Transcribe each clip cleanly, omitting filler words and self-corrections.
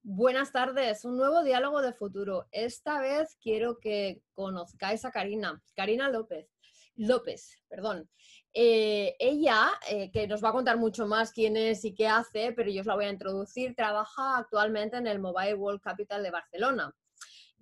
Buenas tardes, un nuevo diálogo de futuro. Esta vez quiero que conozcáis a Karina López, perdón. Ella, que nos va a contar mucho más quién es y qué hace, pero yo os la voy a introducir, trabaja actualmente en el Mobile World Capital de Barcelona,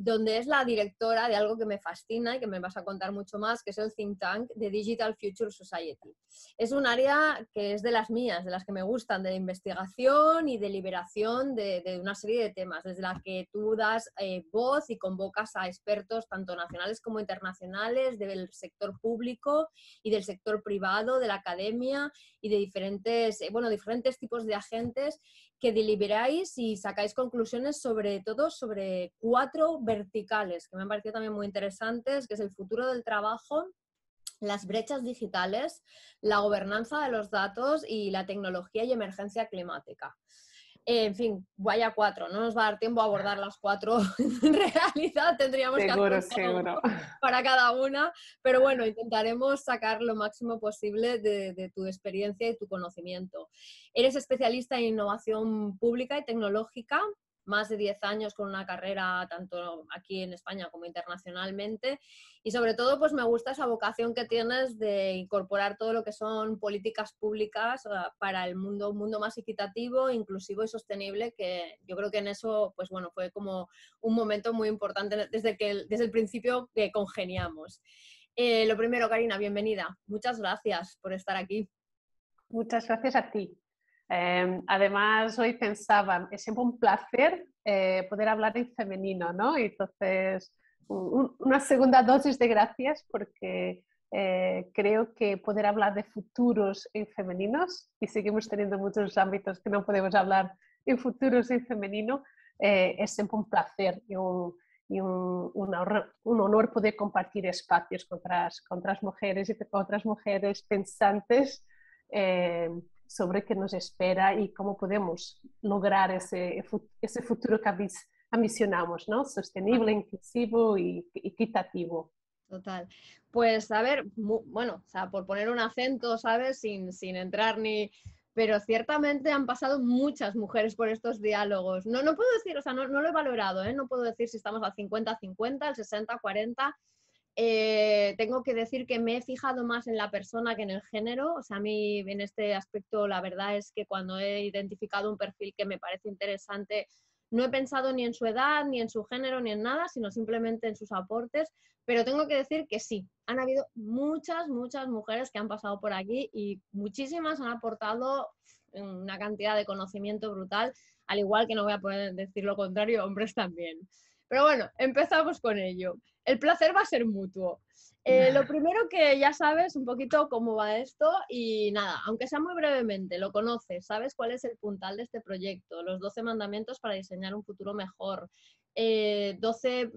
donde es la directora de algo que me fascina y que me vas a contar mucho más, que es el think tank de Digital Future Society. Es un área que es de las mías, de las que me gustan, de investigación y de liberación de una serie de temas, desde la que tú das voz y convocas a expertos tanto nacionales como internacionales, del sector público y del sector privado, de la academia y de diferentes tipos de agentes que deliberáis y sacáis conclusiones sobre todo sobre 4 verticales que me han parecido también muy interesantes, que es el futuro del trabajo, las brechas digitales, la gobernanza de los datos y la tecnología y emergencia climática. En fin, vaya 4, no nos va a dar tiempo a abordar las 4 en realidad, tendríamos que hacer Seguro, un seguro. diálogo para cada una, pero bueno, intentaremos sacar lo máximo posible de tu experiencia y tu conocimiento. Eres especialista en innovación pública y tecnológica, más de 10 años con una carrera tanto aquí en España como internacionalmente, y sobre todo pues me gusta esa vocación que tienes de incorporar todo lo que son políticas públicas para el mundo, un mundo más equitativo, inclusivo y sostenible, que yo creo que en eso pues bueno, fue como un momento muy importante desde el principio que congeniamos. Lo primero, Karina, bienvenida. Muchas gracias por estar aquí. Muchas gracias a ti. Además, hoy pensaba, es siempre un placer poder hablar en femenino, ¿no? Entonces, una segunda dosis de gracias porque creo que poder hablar de futuros en femeninos, y seguimos teniendo muchos ámbitos que no podemos hablar en futuros en femenino, es siempre un placer y un honor poder compartir espacios con otras mujeres y con otras mujeres pensantes sobre qué nos espera y cómo podemos lograr ese futuro que ambicionamos, ¿no? Sostenible, inclusivo y equitativo. Total. Pues a ver, bueno, o sea, por poner un acento, ¿sabes? Sin entrar ni... Pero ciertamente han pasado muchas mujeres por estos diálogos. No puedo decir, o sea, no lo he valorado, ¿eh? No puedo decir si estamos al 50-50, al 60-40. Tengo que decir que me he fijado más en la persona que en el género. O sea, a mí en este aspecto la verdad es que cuando he identificado un perfil que me parece interesante, no he pensado ni en su edad, ni en su género, ni en nada, sino simplemente en sus aportes. Pero tengo que decir que sí, han habido muchas mujeres que han pasado por aquí y muchísimas han aportado una cantidad de conocimiento brutal, al igual que no voy a poder decir lo contrario, hombres también. Pero bueno, empezamos con ello. El placer va a ser mutuo. Lo primero que ya sabes un poquito cómo va esto y nada, aunque sea muy brevemente, lo conoces, sabes cuál es el puntal de este proyecto, los 12 mandamientos para diseñar un futuro mejor, 12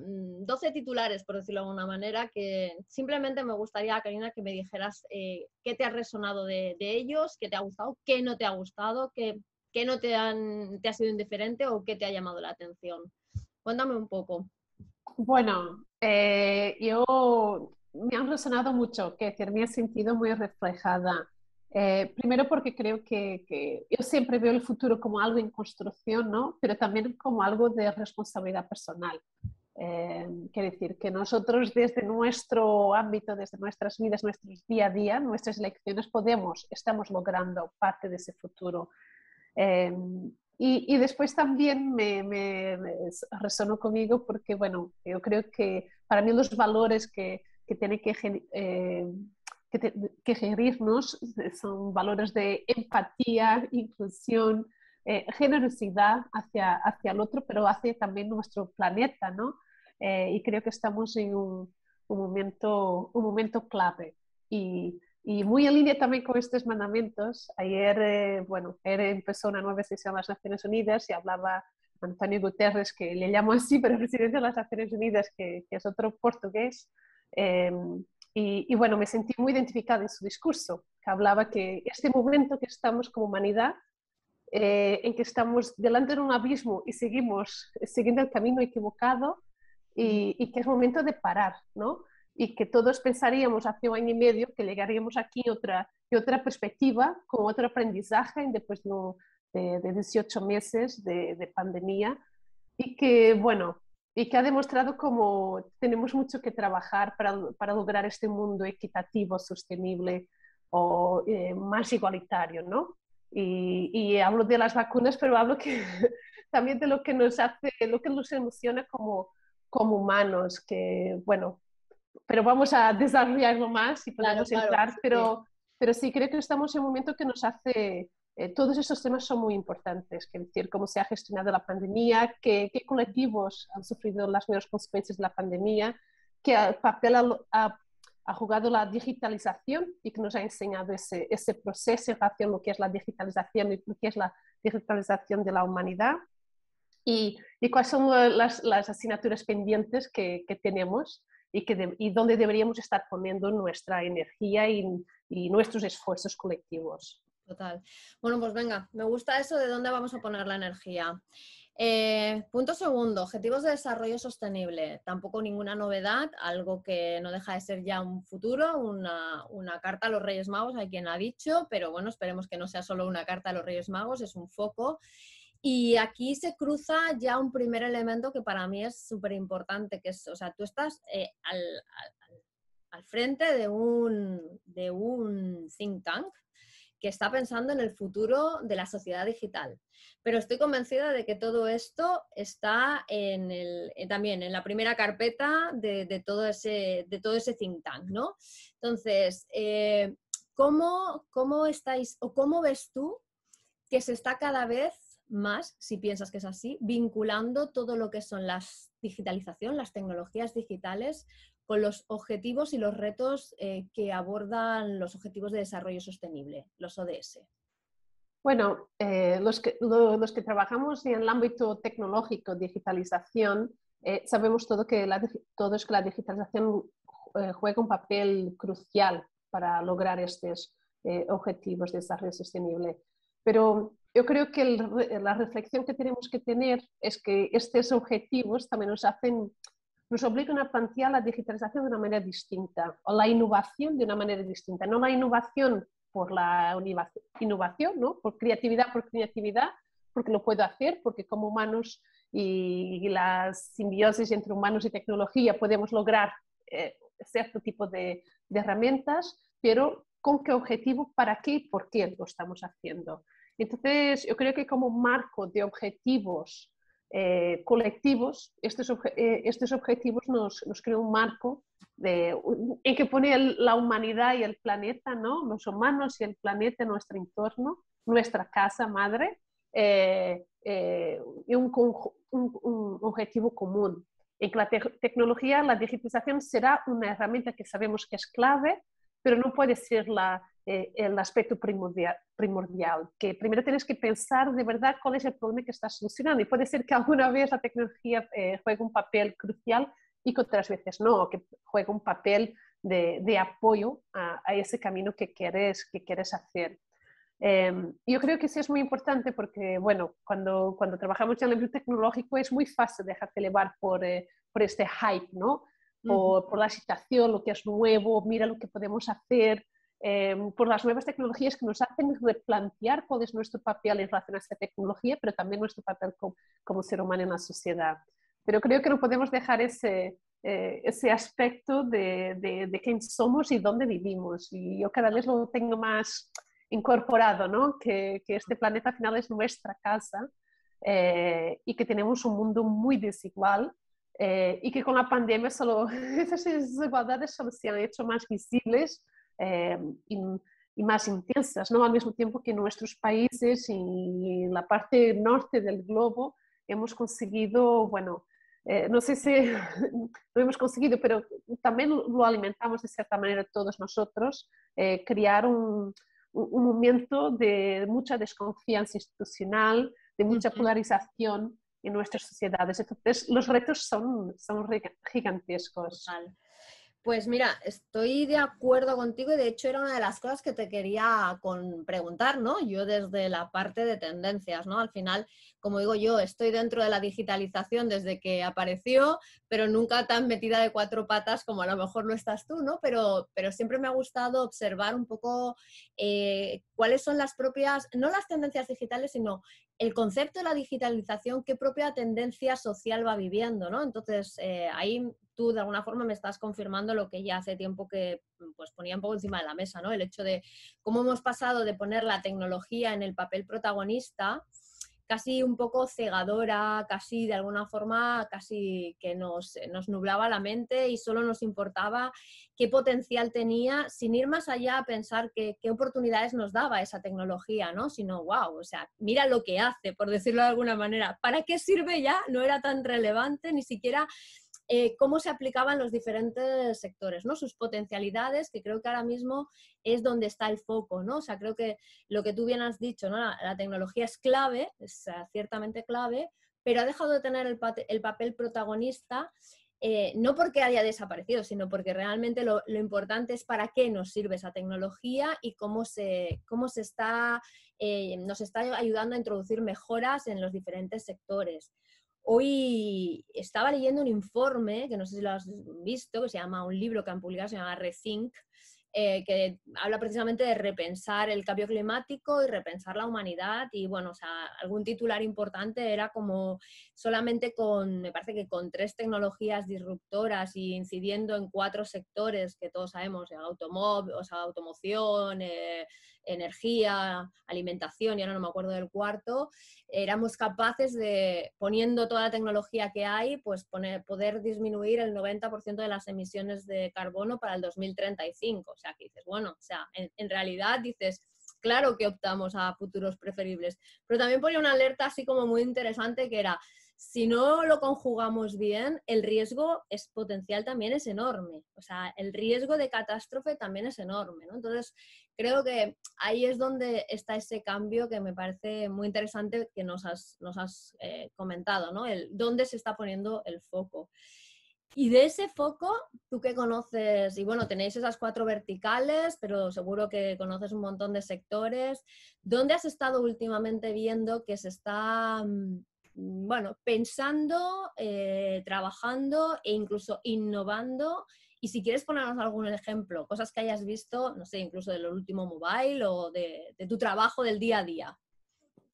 titulares, por decirlo de alguna manera, que simplemente me gustaría, Karina, que me dijeras qué te ha resonado de ellos, qué te ha gustado, qué no te ha gustado, qué no te ha sido indiferente o qué te ha llamado la atención. Cuéntame un poco. Bueno, me han resonado mucho, que decir, me he sentido muy reflejada. Primero porque creo que yo siempre veo el futuro como algo en construcción, ¿no? Pero también como algo de responsabilidad personal. Quiere decir que nosotros desde nuestro ámbito, desde nuestras vidas, nuestro día a día, nuestras elecciones, estamos logrando parte de ese futuro. Eh, y después también me resonó conmigo porque, bueno, yo creo que para mí los valores que tienen que gerirnos son valores de empatía, inclusión, generosidad hacia el otro, pero hacia también nuestro planeta, ¿no? Y creo que estamos en un momento clave. Y muy en línea también con estos mandamientos, ayer empezó una nueva sesión en las Naciones Unidas y hablaba Antonio Guterres, que le llamo así, pero el presidente de las Naciones Unidas, que es otro portugués. Eh, bueno, me sentí muy identificada en su discurso, que hablaba que este momento que estamos como humanidad, en que estamos delante de un abismo y seguimos siguiendo el camino equivocado y que es momento de parar, ¿no? Y que todos pensaríamos hace un año y medio que llegaríamos aquí otra perspectiva, con otro aprendizaje después de 18 meses de pandemia, y que, bueno, y que ha demostrado cómo tenemos mucho que trabajar para lograr este mundo equitativo, sostenible o más igualitario, ¿no? Y hablo de las vacunas, pero hablo que, también de lo que nos hace, lo que nos emociona como humanos, que, bueno, pero vamos a desarrollarlo más y Claro, podemos claro, entrar, sí, sí. pero sí creo que estamos en un momento que nos hace, todos estos temas son muy importantes, que decir, cómo se ha gestionado la pandemia, qué colectivos han sufrido las mayores consecuencias de la pandemia, qué papel ha jugado la digitalización y que nos ha enseñado ese proceso en relación a lo que es la digitalización y lo que es la digitalización de la humanidad y cuáles son las asignaturas pendientes que tenemos y dónde deberíamos estar poniendo nuestra energía y nuestros esfuerzos colectivos. Total. Bueno, pues venga, me gusta eso de dónde vamos a poner la energía. Punto segundo, objetivos de desarrollo sostenible. Tampoco ninguna novedad, algo que no deja de ser ya un futuro, una carta a los Reyes Magos, hay quien ha dicho, pero bueno, esperemos que no sea solo una carta a los Reyes Magos, es un foco. Y aquí se cruza ya un primer elemento que para mí es súper importante, que es, o sea, tú estás al frente de un think tank que está pensando en el futuro de la sociedad digital. Pero estoy convencida de que todo esto está también en la primera carpeta de todo ese think tank, ¿no? Entonces, ¿cómo estáis o cómo ves tú que se está cada vez más, si piensas que es así, vinculando todo lo que son las digitalización, las tecnologías digitales, con los objetivos y los retos que abordan los Objetivos de Desarrollo Sostenible, los ODS? Bueno, los que trabajamos en el ámbito tecnológico, digitalización, sabemos todos que la digitalización juega un papel crucial para lograr estos objetivos de desarrollo sostenible. Pero yo creo que la reflexión que tenemos que tener es que estos objetivos también nos obligan a plantear la digitalización de una manera distinta o la innovación de una manera distinta. No la innovación por la innovación, ¿no? Por creatividad, porque lo puedo hacer, porque como humanos y la simbiosis entre humanos y tecnología podemos lograr cierto tipo de herramientas, pero ¿con qué objetivo, para qué y por qué lo estamos haciendo? Entonces, yo creo que como marco de objetivos colectivos, estos objetivos nos crean un marco en que pone la humanidad y el planeta, ¿no? Los humanos y el planeta, nuestro entorno, nuestra casa madre, y un objetivo común. En que la tecnología, la digitalización será una herramienta que sabemos que es clave, pero no puede ser el aspecto primordial, que primero tienes que pensar de verdad cuál es el problema que estás solucionando y puede ser que alguna vez la tecnología juegue un papel crucial y que otras veces no, que juega un papel de apoyo a ese camino que quieres hacer. Yo creo que sí es muy importante porque, bueno, cuando trabajamos en el ámbito tecnológico es muy fácil dejarte llevar por este hype, ¿no? Por la situación, lo que es nuevo, mira lo que podemos hacer, por las nuevas tecnologías que nos hacen replantear cuál es nuestro papel en relación a esta tecnología, pero también nuestro papel como ser humano en la sociedad. Pero creo que no podemos dejar ese aspecto de quién somos y dónde vivimos. Y yo cada vez lo tengo más incorporado, ¿no? Que este planeta al final es nuestra casa y que tenemos un mundo muy desigual y que con la pandemia esas desigualdades solo se han hecho más visibles eh, y, y, más intensas, ¿no? Al mismo tiempo que en nuestros países y en la parte norte del globo hemos conseguido, bueno, no sé si lo hemos conseguido, pero también lo alimentamos de cierta manera todos nosotros, crear un momento de mucha desconfianza institucional, de mucha polarización en nuestras sociedades. Entonces, los retos son gigantescos. Total. Pues mira, estoy de acuerdo contigo y de hecho era una de las cosas que te quería preguntar, ¿no? Yo desde la parte de tendencias, ¿no? Al final, como digo yo, estoy dentro de la digitalización desde que apareció, pero nunca tan metida de cuatro patas como a lo mejor lo estás tú, ¿no? Pero siempre me ha gustado observar un poco cuáles son las propias, no las tendencias digitales, sino el concepto de la digitalización, qué propia tendencia social va viviendo, ¿no? Entonces, ahí tú de alguna forma me estás confirmando lo que ya hace tiempo que pues, ponía un poco encima de la mesa, ¿no? El hecho de cómo hemos pasado de poner la tecnología en el papel protagonista, casi un poco cegadora, casi de alguna forma, casi que nos nublaba la mente y solo nos importaba qué potencial tenía, sin ir más allá a pensar qué oportunidades nos daba esa tecnología, ¿no? Sino, wow, o sea, mira lo que hace, por decirlo de alguna manera. ¿Para qué sirve ya? No era tan relevante, ni siquiera cómo se aplicaban los diferentes sectores, ¿no? Sus potencialidades, que creo que ahora mismo es donde está el foco, ¿no? O sea, creo que lo que tú bien has dicho, ¿no? La tecnología es clave, es ciertamente clave, pero ha dejado de tener el papel protagonista, no porque haya desaparecido, sino porque realmente lo importante es para qué nos sirve esa tecnología y cómo nos está ayudando a introducir mejoras en los diferentes sectores. Hoy estaba leyendo un informe, que no sé si lo has visto, que se llama, un libro que han publicado, se llama Rethink, que habla precisamente de repensar el cambio climático y repensar la humanidad. Y bueno, o sea, algún titular importante era como solamente me parece que con 3 tecnologías disruptoras y incidiendo en 4 sectores que todos sabemos, automoción, energía, alimentación, y ahora no me acuerdo del cuarto, éramos capaces de, poniendo toda la tecnología que hay, pues poder disminuir el 90% de las emisiones de carbono para el 2035. O sea, que dices, bueno, o sea, en realidad dices, claro que optamos a futuros preferibles. Pero también ponía una alerta así como muy interesante que era, si no lo conjugamos bien, el riesgo potencial también es enorme. O sea, el riesgo de catástrofe también es enorme, ¿no? Entonces, creo que ahí es donde está ese cambio que me parece muy interesante que nos has comentado, ¿no? Dónde se está poniendo el foco. Y de ese foco, tú que conoces, y bueno, tenéis esas 4 verticales, pero seguro que conoces un montón de sectores, ¿dónde has estado últimamente viendo que se está, bueno, pensando, trabajando e incluso innovando? Y si quieres ponernos algún ejemplo, cosas que hayas visto, no sé, incluso de lo último mobile o de tu trabajo del día a día.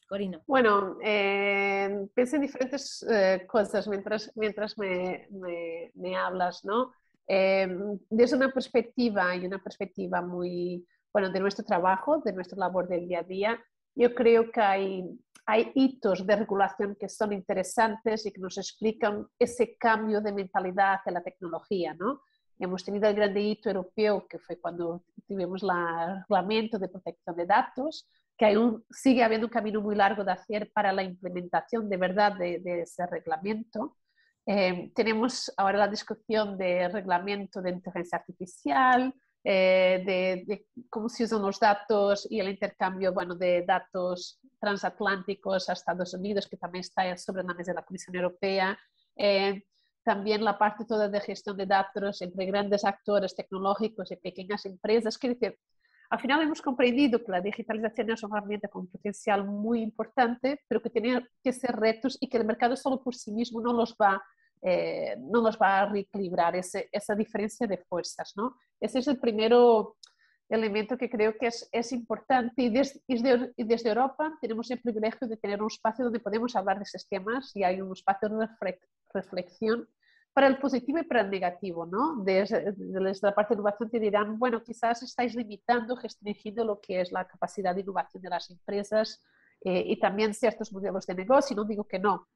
Corina. Bueno, pensé en diferentes cosas mientras me hablas, ¿no? Desde una perspectiva y una perspectiva muy, bueno, de nuestro trabajo, de nuestra labor del día a día, yo creo que hay hitos de regulación que son interesantes y que nos explican ese cambio de mentalidad hacia la tecnología, ¿no? Hemos tenido el gran hito europeo, que fue cuando tuvimos el reglamento de protección de datos, que sigue habiendo un camino muy largo de hacer para la implementación de verdad de ese reglamento. Tenemos ahora la discusión del reglamento de inteligencia artificial, de cómo se usan los datos y el intercambio, bueno, de datos transatlánticos a Estados Unidos, que también está sobre la mesa de la Comisión Europea. También la parte toda de gestión de datos entre grandes actores tecnológicos y pequeñas empresas. Quiere decir, al final hemos comprendido que la digitalización es una herramienta con un potencial muy importante, pero que tiene que ser retos y que el mercado solo por sí mismo no los va a reequilibrar esa diferencia de fuerzas, ¿no? Ese es el primero elemento que creo que es importante y desde Europa tenemos el privilegio de tener un espacio donde podemos hablar de esos temas y hay un espacio de reflexión para el positivo y para el negativo, ¿no? Desde la parte de innovación te dirán, bueno, quizás estáis limitando, restringiendo lo que es la capacidad de innovación de las empresas y también ciertos modelos de negocio, no digo que no,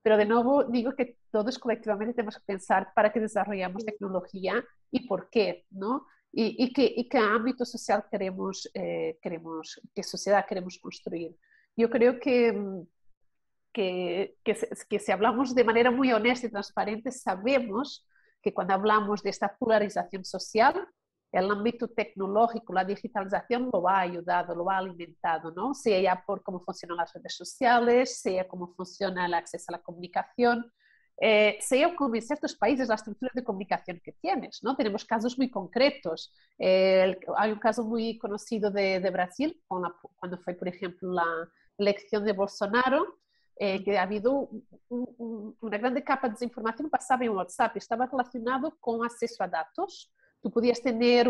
pero de nuevo digo que todos colectivamente tenemos que pensar para qué desarrollamos tecnología y por qué, ¿no? Y qué ámbito social qué sociedad queremos construir. Yo creo que si hablamos de manera muy honesta y transparente, sabemos que cuando hablamos de esta polarización social, el ámbito tecnológico, la digitalización lo ha ayudado, lo ha alimentado, ¿no? Sea ya por cómo funcionan las redes sociales, sea cómo funciona el acceso a la comunicación, sea como en ciertos países la estructura de comunicación que tienes, ¿no? Tenemos casos muy concretos. Hay un caso muy conocido de Brasil, cuando fue, por ejemplo, la elección de Bolsonaro, que ha habido una grande capa de desinformación pasaba en WhatsApp, estaba relacionado con acceso a datos. Tú podías tener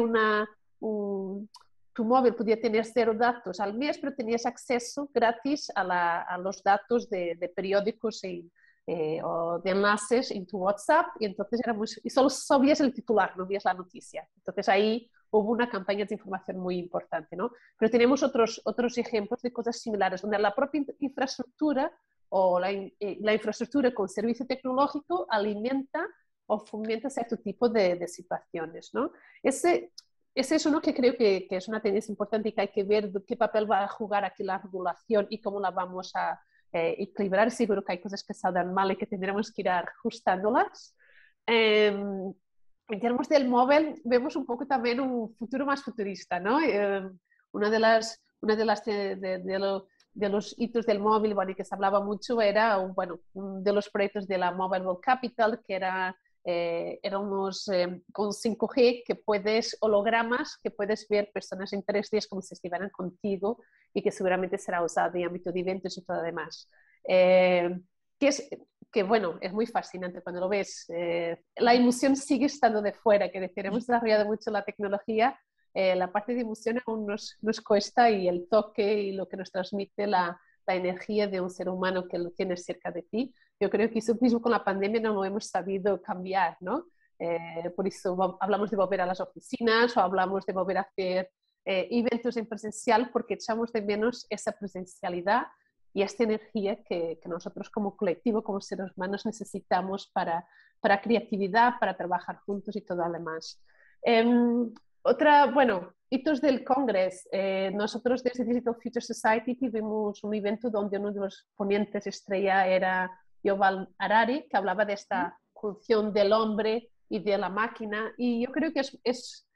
tu móvil podía tener 0 datos al mes, pero tenías acceso gratis a los datos de periódicos o de enlaces en tu WhatsApp, y entonces y solo sabías el titular, no vías la noticia. Entonces ahí hubo una campaña de información muy importante, ¿no? Pero tenemos otros ejemplos de cosas similares, donde la propia infraestructura o la infraestructura con servicio tecnológico alimenta o fomenta cierto tipo de situaciones, ¿no? Ese es eso, ¿no? Que creo que es una tendencia importante y que hay que ver qué papel va a jugar aquí la regulación y cómo la vamos a equilibrar. Seguro que hay cosas que saldrán mal y que tendremos que ir ajustándolas. En términos del móvil, vemos un poco también un futuro más futurista, ¿no? Una de los hitos del móvil, bueno, y que se hablaba mucho, era de los proyectos de la Mobile World Capital, que eran unos con 5G, que hologramas, que puedes ver personas en 3D como si estuvieran contigo, y que seguramente será usado en ámbito de eventos y todo lo demás. Que bueno, es muy fascinante cuando lo ves. La emoción sigue estando de fuera, que decir, hemos desarrollado mucho la tecnología, la parte de emoción aún nos cuesta, y el toque y lo que nos transmite la energía de un ser humano que lo tienes cerca de ti. Yo creo que eso mismo con la pandemia no lo hemos sabido cambiar, ¿no? Por eso hablamos de volver a las oficinas, o hablamos de volver a hacer eventos en presencial, porque echamos de menos esa presencialidad y esta energía que nosotros como colectivo, como seres humanos, necesitamos para creatividad, para trabajar juntos y todo lo demás. Hitos del Congreso. Nosotros desde Digital Future Society tuvimos un evento donde uno de los ponentes estrella era Yuval Harari, que hablaba de esta función del hombre y de la máquina, y yo creo que es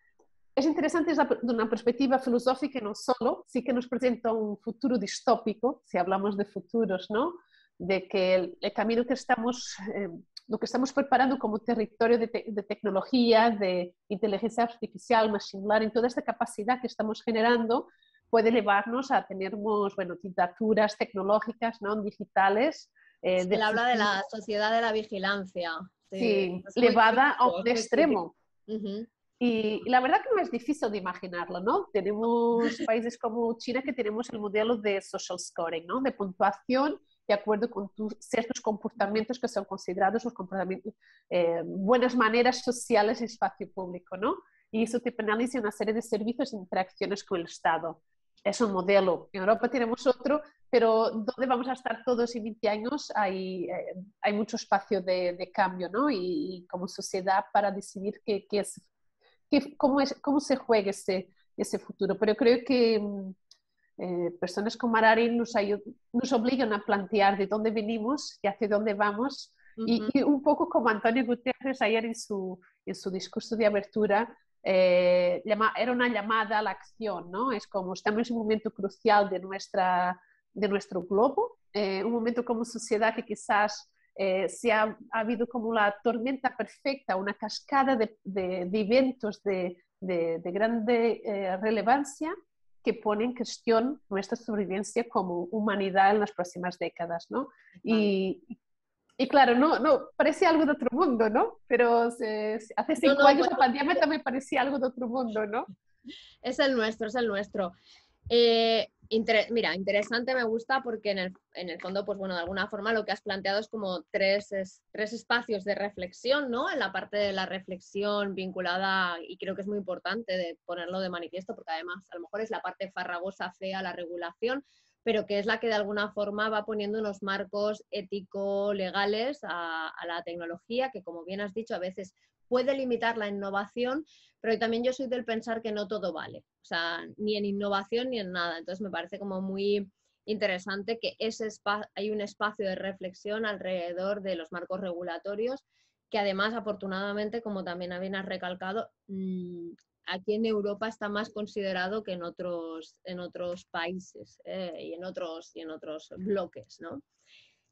interesante desde una perspectiva filosófica, no solo, sí que nos presenta un futuro distópico, si hablamos de futuros, ¿no? De que el camino que lo que estamos preparando como territorio de tecnología, de inteligencia artificial, machine learning, toda esta capacidad que estamos generando puede llevarnos a tener, dictaduras tecnológicas, ¿no? Digitales. Él habla de la sociedad de la vigilancia. Sí, llevada a un extremo. Y la verdad que no es difícil de imaginarlo, ¿no? Tenemos países como China, que tenemos el modelo de social scoring, ¿no? De puntuación de acuerdo con ciertos comportamientos que son considerados los comportamientos, buenas maneras sociales en espacio público, ¿no? Y eso te penaliza una serie de servicios e interacciones con el Estado. Es un modelo. En Europa tenemos otro, pero donde vamos a estar todos en 20 años hay mucho espacio de cambio, ¿no? Y como sociedad para decidir cómo se juega ese futuro. Pero creo que personas como Harari nos obligan a plantear de dónde venimos y hacia dónde vamos. Y un poco como Antonio Guterres ayer en su discurso de apertura, era una llamada a la acción, ¿no? Es como estamos en un momento crucial de nuestro globo, un momento como sociedad que quizás ha habido como la tormenta perfecta, una cascada de eventos de grande relevancia, que pone en cuestión nuestra sobrevivencia como humanidad en las próximas décadas, ¿no? Y claro, no parece algo de otro mundo, ¿no? Pero hace 5 años la pandemia también parecía algo de otro mundo, ¿no? Es el nuestro, es el nuestro. Mira, interesante, me gusta, porque en el fondo, pues bueno, de alguna forma lo que has planteado es como tres espacios de reflexión, ¿no? En la parte de la reflexión vinculada, y creo que es muy importante de ponerlo de manifiesto, porque además a lo mejor es la parte farragosa, fea, la regulación, pero que es la que de alguna forma va poniendo unos marcos ético-legales a la tecnología, que como bien has dicho, a veces puede limitar la innovación, pero también yo soy del pensar que no todo vale, o sea, ni en innovación ni en nada. Entonces me parece como muy interesante que hay un espacio de reflexión alrededor de los marcos regulatorios, que además, afortunadamente, como también habías recalcado, aquí en Europa está más considerado que en otros países y en otros bloques, ¿no?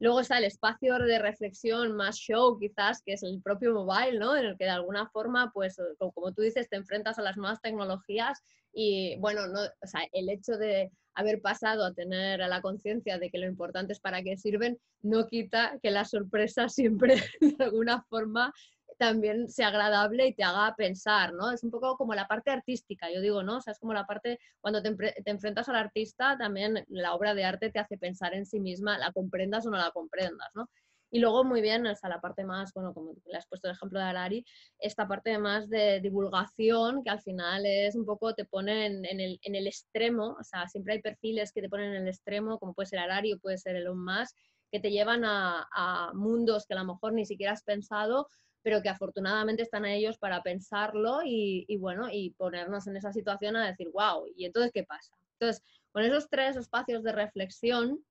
Luego está el espacio de reflexión más show, quizás, que es el propio mobile, ¿no? En el que de alguna forma, pues, como tú dices, te enfrentas a las nuevas tecnologías y, bueno, o sea, el hecho de haber pasado a tener la conciencia de que lo importante es para qué sirven, no quita que la sorpresa siempre, de alguna forma, también sea agradable y te haga pensar, ¿no? Es un poco como la parte artística, yo digo, ¿no? O sea, es como la parte, cuando te enfrentas al artista, también la obra de arte te hace pensar en sí misma, la comprendas o no la comprendas, ¿no? Y luego, muy bien, o sea, la parte más, bueno, como le has puesto el ejemplo de Harari, esta parte más de divulgación, que al final es un poco, te ponen en el extremo, o sea, siempre hay perfiles que te ponen en el extremo, como puede ser Harari o puede ser Elon Musk, que te llevan a mundos que a lo mejor ni siquiera has pensado, pero que afortunadamente están a ellos para pensarlo y bueno, y ponernos en esa situación a decir, wow, ¿y entonces qué pasa? Entonces, con esos 3 espacios de reflexión,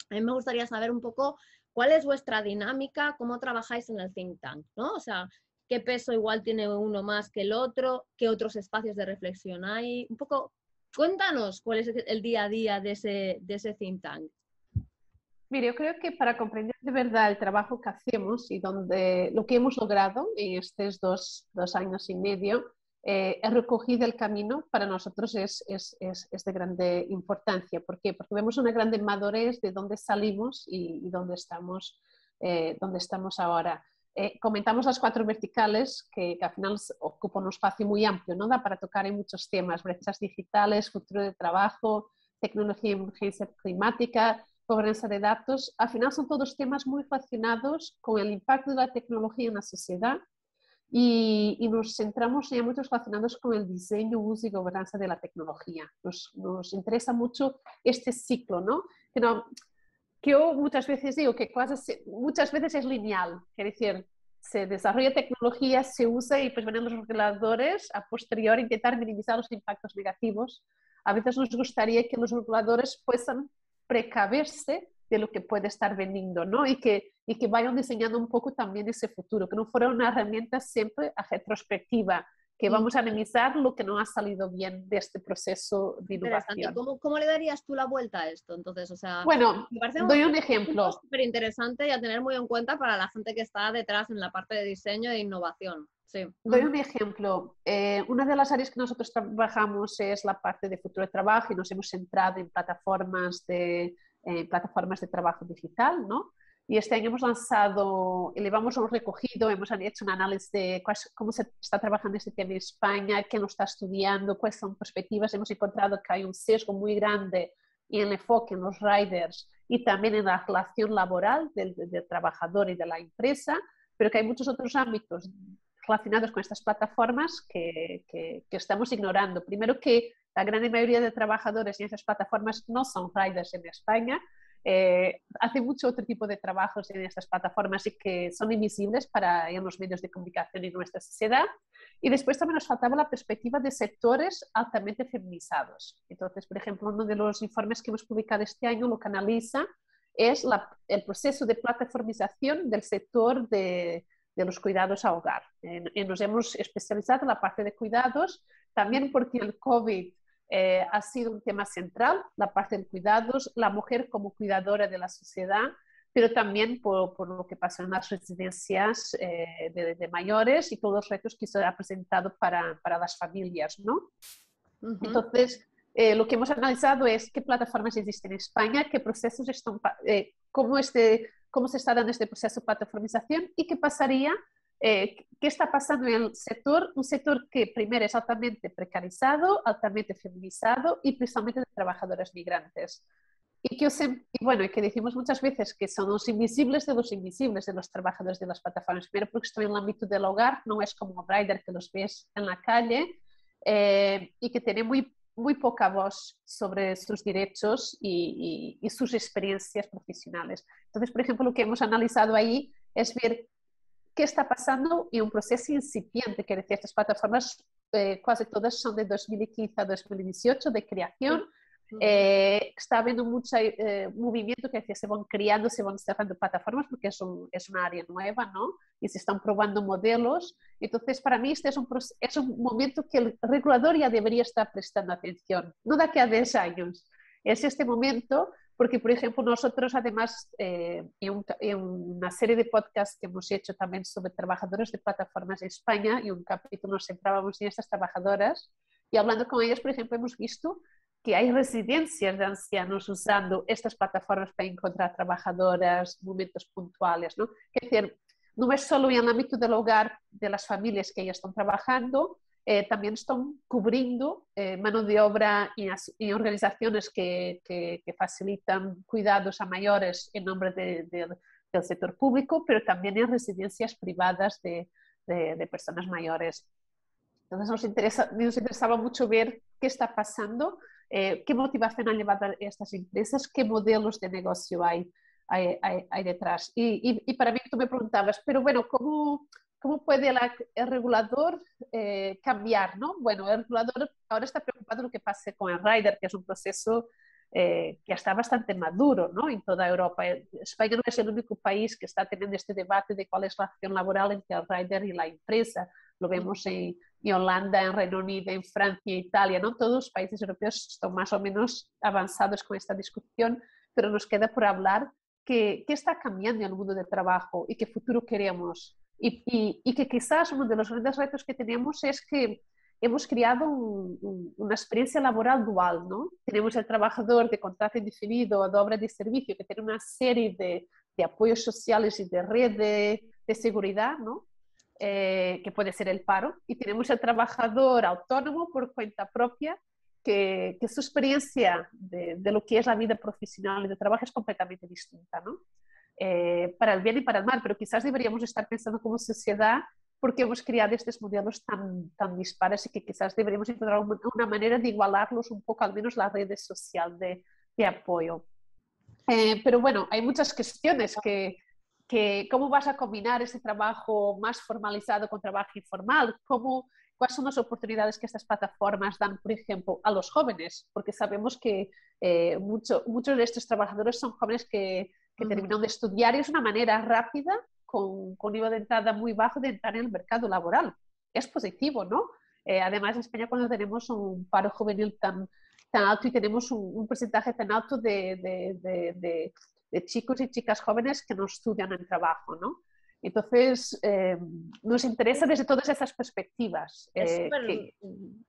a mí me gustaría saber un poco cuál es vuestra dinámica, cómo trabajáis en el think tank, ¿no? O sea, qué peso igual tiene uno más que el otro, qué otros espacios de reflexión hay. Un poco, cuéntanos cuál es el día a día de ese think tank. Mire, yo creo que para comprender de verdad el trabajo que hacemos y donde, lo que hemos logrado en estos dos años y medio, el recogido el camino para nosotros es de grande importancia. ¿Por qué? Porque vemos una grande madurez de dónde salimos y dónde estamos ahora. Comentamos las 4 verticales que al final ocupan un espacio muy amplio, ¿no? Da para tocar en muchos temas, brechas digitales, futuro de trabajo, tecnología y emergencia climática, gobernanza de datos. Al final son todos temas muy relacionados con el impacto de la tecnología en la sociedad y nos centramos en muchos relacionados con el diseño, uso y gobernanza de la tecnología. Nos interesa mucho este ciclo, ¿no? Que yo muchas veces digo que muchas veces es lineal, es decir, se desarrolla tecnología, se usa y pues vienen los reguladores a posteriori intentar minimizar los impactos negativos. A veces nos gustaría que los reguladores puedan precaverse de lo que puede estar vendiendo, ¿no? Y que vayan diseñando un poco también ese futuro, que no fuera una herramienta siempre a retrospectiva, que vamos a analizar lo que no ha salido bien de este proceso de Interesante. innovación. ¿Cómo le darías tú la vuelta a esto? Entonces, o sea, Bueno, me parece doy un un punto ejemplo. súper interesante y a tener muy en cuenta para la gente que está detrás en la parte de diseño e innovación. Sí. Doy un ejemplo. Una de las áreas que nosotros trabajamos es la parte de futuro de trabajo y nos hemos centrado en plataformas de trabajo digital, ¿no? Y este año hemos lanzado, hemos recogido, hemos hecho un análisis de cómo se está trabajando este tema en España, quién lo está estudiando, cuáles son perspectivas. Hemos encontrado que hay un sesgo muy grande en el enfoque en los riders y también en la relación laboral del trabajador y de la empresa, pero que hay muchos otros ámbitos relacionados con estas plataformas que estamos ignorando. Primero, que la gran mayoría de trabajadores en esas plataformas no son riders en España, hace mucho otro tipo de trabajos en estas plataformas y que son invisibles en los medios de comunicación y en nuestra sociedad. Y después también nos faltaba la perspectiva de sectores altamente feminizados. Entonces, por ejemplo, uno de los informes que hemos publicado este año lo que analiza es el proceso de plataformización del sector de los cuidados a hogar. Nos hemos especializado en la parte de cuidados, también porque el COVID ha sido un tema central, la parte de cuidados, la mujer como cuidadora de la sociedad, pero también por lo que pasó en las residencias de mayores y todos los retos que se han presentado para las familias, ¿no? Entonces, lo que hemos analizado es qué plataformas existen en España, qué procesos están, cómo se está dando este proceso de plataformización y qué pasaría, qué está pasando en el sector, un sector que primero es altamente precarizado, altamente feminizado y principalmente de trabajadoras migrantes. Y que decimos muchas veces que son los invisibles de los trabajadores de las plataformas, primero porque están en el ámbito del hogar, no es como un rider que los ves en la calle, y que tiene muy poca voz sobre sus derechos y sus experiencias profesionales. Entonces, por ejemplo, lo que hemos analizado ahí es ver qué está pasando en un proceso incipiente, que decía, estas plataformas casi todas son de 2015 a 2018 de creación. Está habiendo mucho movimiento que se van creando, se van cerrando plataformas porque es una área nueva, ¿no? Y se están probando modelos. Entonces, para mí este es un momento que el regulador ya debería estar prestando atención, no de aquí a 10 años. Es este momento porque, por ejemplo, nosotros además en una serie de podcasts que hemos hecho también sobre trabajadores de plataformas en España, y un capítulo nos centrábamos en estas trabajadoras, y hablando con ellas, por ejemplo, hemos visto que hay residencias de ancianos usando estas plataformas para encontrar trabajadoras, momentos puntuales, ¿no? Es decir, no es solo en el ámbito del hogar de las familias que ya están trabajando, también están cubriendo mano de obra en organizaciones que facilitan cuidados a mayores en nombre del sector público, pero también en residencias privadas de personas mayores. Entonces nos interesaba mucho ver qué está pasando, qué motivación han llevado a estas empresas, qué modelos de negocio hay detrás. Y para mí tú me preguntabas, pero bueno, ¿cómo puede el regulador cambiar? ¿No? Bueno, el regulador ahora está preocupado de lo que pase con el rider, que es un proceso que está bastante maduro, ¿no? En toda Europa. España no es el único país que está teniendo este debate de cuál es la acción laboral entre el rider y la empresa. Lo vemos en Holanda, en Reino Unido, en Francia, Italia, ¿no? Todos los países europeos están más o menos avanzados con esta discusión, pero nos queda por hablar qué está cambiando en el mundo del trabajo y qué futuro queremos. Y que quizás uno de los grandes retos que tenemos es que hemos creado una experiencia laboral dual, ¿no? Tenemos el trabajador de contrato indefinido o de obra de servicio que tiene una serie de apoyos sociales y de red de seguridad, ¿no? Que puede ser el paro, y tenemos el trabajador autónomo por cuenta propia, que su experiencia de lo que es la vida profesional y de trabajo es completamente distinta, ¿no? Para el bien y para el mal, pero quizás deberíamos estar pensando como sociedad porque hemos creado estos modelos tan dispares y que quizás deberíamos encontrar una manera de igualarlos un poco, al menos la red social de apoyo. Pero bueno, hay muchas cuestiones que cómo vas a combinar ese trabajo más formalizado con trabajo informal, cuáles son las oportunidades que estas plataformas dan, por ejemplo, a los jóvenes, porque sabemos que muchos de estos trabajadores son jóvenes que terminan de estudiar y es una manera rápida, con nivel de entrada muy bajo, de entrar en el mercado laboral. Es positivo, ¿no? Además, en España, cuando tenemos un paro juvenil tan alto y tenemos un porcentaje tan alto de chicos y chicas jóvenes que no estudian en trabajo, ¿no? Entonces, nos interesa desde todas esas perspectivas. Es súper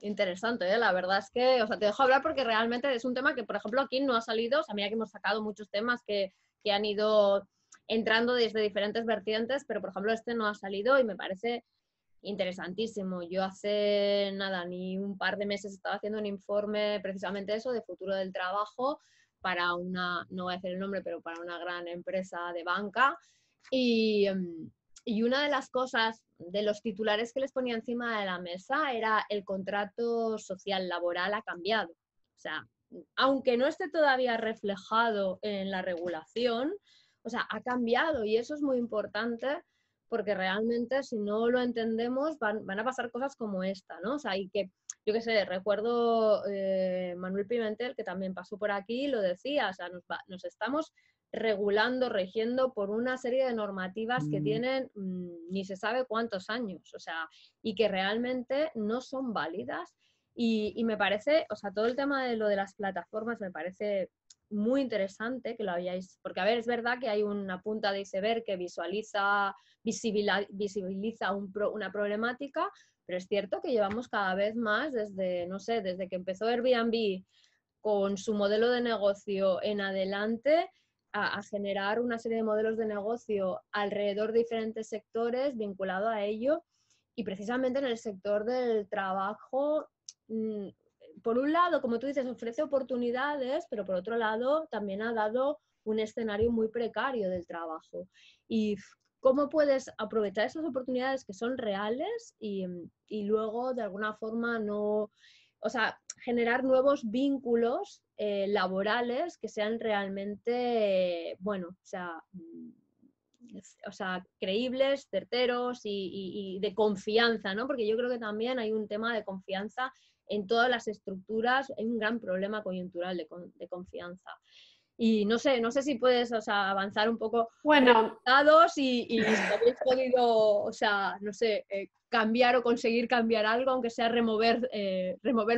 interesante, ¿eh? La verdad es que, o sea, te dejo hablar porque realmente es un tema que, por ejemplo, aquí no ha salido. O sea, mira que hemos sacado muchos temas que han ido entrando desde diferentes vertientes, pero, por ejemplo, este no ha salido y me parece interesantísimo. Yo hace nada, ni un par de meses estaba haciendo un informe precisamente eso, de futuro del trabajo, para una, no voy a decir el nombre, pero para una gran empresa de banca. Y una de las cosas, de los titulares que les ponía encima de la mesa, era el contrato social laboral ha cambiado. O sea, aunque no esté todavía reflejado en la regulación, o sea, ha cambiado, y eso es muy importante porque realmente si no lo entendemos van a pasar cosas como esta, ¿no? O sea, y que, yo qué sé, recuerdo Manuel Pimentel, que también pasó por aquí, lo decía, o sea, nos estamos regulando, rigiendo por una serie de normativas que tienen ni se sabe cuántos años, o sea, y que realmente no son válidas. Y me parece, o sea, todo el tema de lo de las plataformas me parece muy interesante que lo habíais, porque a ver, es verdad que hay una punta de iceberg que visibiliza una problemática, pero es cierto que llevamos cada vez más desde, no sé, desde que empezó Airbnb con su modelo de negocio en adelante, a generar una serie de modelos de negocio alrededor de diferentes sectores vinculado a ello, y precisamente en el sector del trabajo, por un lado, como tú dices, ofrece oportunidades, pero por otro lado también ha dado un escenario muy precario del trabajo. Y cómo puedes aprovechar esas oportunidades que son reales y luego de alguna forma no, o sea, generar nuevos vínculos laborales que sean realmente, bueno, o sea, creíbles, certeros y de confianza, ¿no? Porque yo creo que también hay un tema de confianza en todas las estructuras, hay un gran problema coyuntural de confianza. Y no sé si puedes, o sea, avanzar un poco bueno, resultados y si habéis podido, o sea, no sé, cambiar o conseguir cambiar algo, aunque sea remover